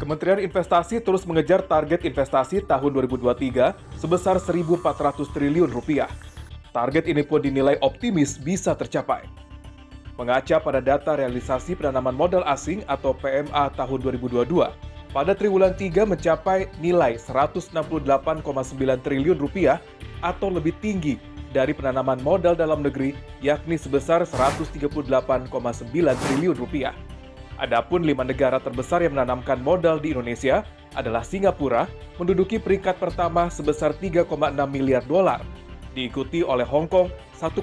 Kementerian Investasi terus mengejar target investasi tahun 2023 sebesar 1.400 triliun rupiah. Target ini pun dinilai optimis bisa tercapai. Mengaca pada data realisasi penanaman modal asing atau PMA tahun 2022, pada triwulan 3 mencapai nilai 168,9 triliun rupiah atau lebih tinggi dari penanaman modal dalam negeri yakni sebesar 138,9 triliun rupiah. Adapun 5 negara terbesar yang menanamkan modal di Indonesia adalah Singapura, menduduki peringkat pertama sebesar 3,6 miliar dolar, diikuti oleh Hong Kong 1,5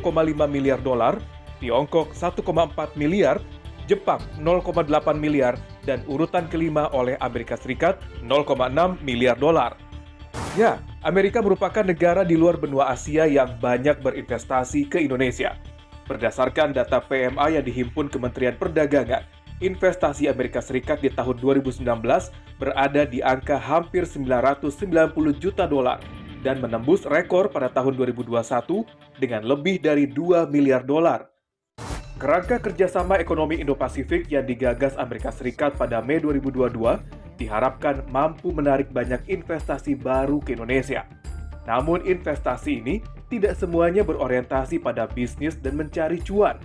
miliar dolar, Tiongkok 1,4 miliar, Jepang 0,8 miliar, dan urutan kelima oleh Amerika Serikat 0,6 miliar dolar. Ya, Amerika merupakan negara di luar benua Asia yang banyak berinvestasi ke Indonesia. Berdasarkan data PMA yang dihimpun Kementerian Perdagangan, investasi Amerika Serikat di tahun 2019 berada di angka hampir 990 juta dolar dan menembus rekor pada tahun 2021 dengan lebih dari 2 miliar dolar. Kerangka kerjasama ekonomi Indo-Pasifik yang digagas Amerika Serikat pada Mei 2022 diharapkan mampu menarik banyak investasi baru ke Indonesia. Namun investasi ini tidak semuanya berorientasi pada bisnis dan mencari cuan.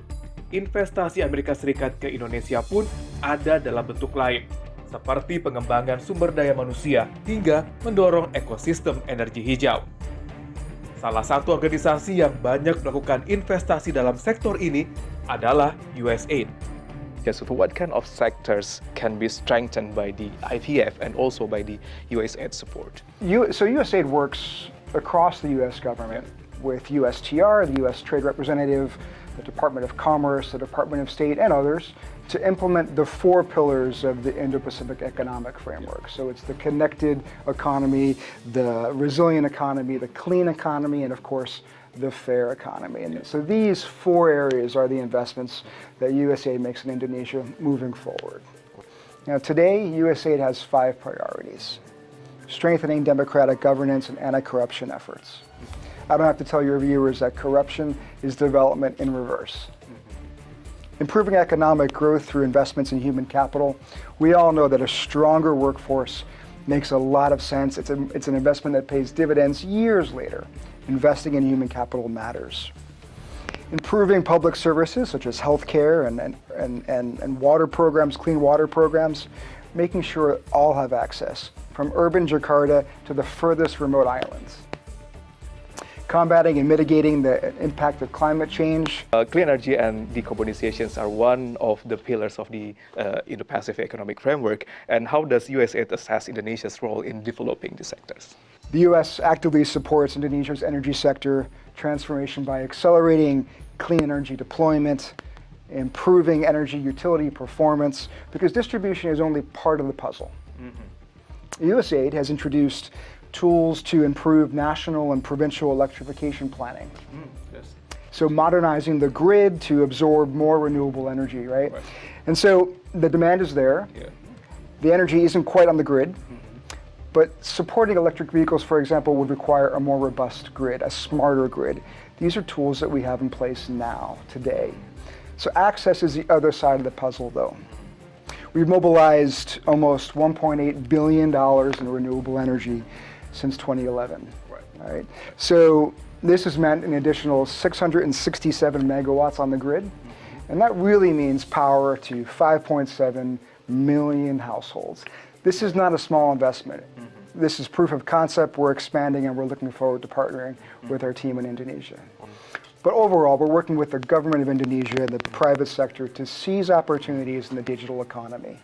Investasi Amerika Serikat ke Indonesia pun ada dalam bentuk lain, seperti pengembangan sumber daya manusia hingga mendorong ekosistem energi hijau. Salah satu organisasi yang banyak melakukan investasi dalam sektor ini adalah USAID. Yes, so what kind of sectors can be strengthened by the IPF and also by the USAID support? So USAID works across the U.S. government with USTR, the U.S. Trade Representative, the Department of Commerce, the Department of State, and others to implement the 4 pillars of the Indo-Pacific economic framework. So it's the connected economy, the resilient economy, the clean economy, and of course, the fair economy. And so these 4 areas are the investments that USAID makes in Indonesia moving forward. Now today, USAID has 5 priorities: strengthening democratic governance and anti-corruption efforts. I don't have to tell your viewers that corruption is development in reverse. Improving economic growth through investments in human capital. We all know that a stronger workforce makes a lot of sense. It's an investment that pays dividends years later. Investing in human capital matters. Improving public services such as healthcare and water programs, clean water programs, making sure all have access, from urban Jakarta to the furthest remote islands. Combating and mitigating the impact of climate change. Clean energy and decarbonizations are one of the pillars of the Indo-Pacific economic framework. And how does USAID assess Indonesia's role in developing these sectors? The U.S. actively supports Indonesia's energy sector transformation by accelerating clean energy deployment, improving energy utility performance, because distribution is only part of the puzzle. USAID has introduced tools to improve national and provincial electrification planning. Yes. So modernizing the grid to absorb more renewable energy, right? And so the demand is there. Yeah. The energy isn't quite on the grid, but supporting electric vehicles, for example, would require a more robust grid, a smarter grid. These are tools that we have in place now, today. So access is the other side of the puzzle, though. We've mobilized almost $1.8 billion in renewable energy since 2011. Right? So this has meant an additional 667 megawatts on the grid, and that really means power to 5.7 million households. This is not a small investment. This is proof of concept. We're expanding, and we're looking forward to partnering with our team in Indonesia. But overall, we're working with the government of Indonesia and the private sector to seize opportunities in the digital economy.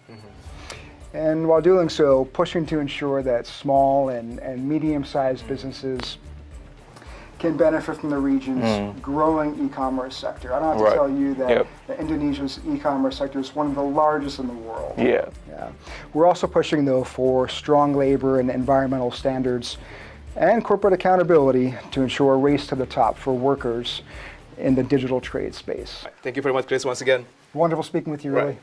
And while doing so, pushing to ensure that small and medium-sized businesses can benefit from the region's growing e-commerce sector. I don't have to tell you that Indonesia's e-commerce sector is one of the largest in the world. Yeah. We're also pushing, though, for strong labor and environmental standards and corporate accountability to ensure a race to the top for workers in the digital trade space. Thank you very much, Chris, once again. Wonderful speaking with you, really.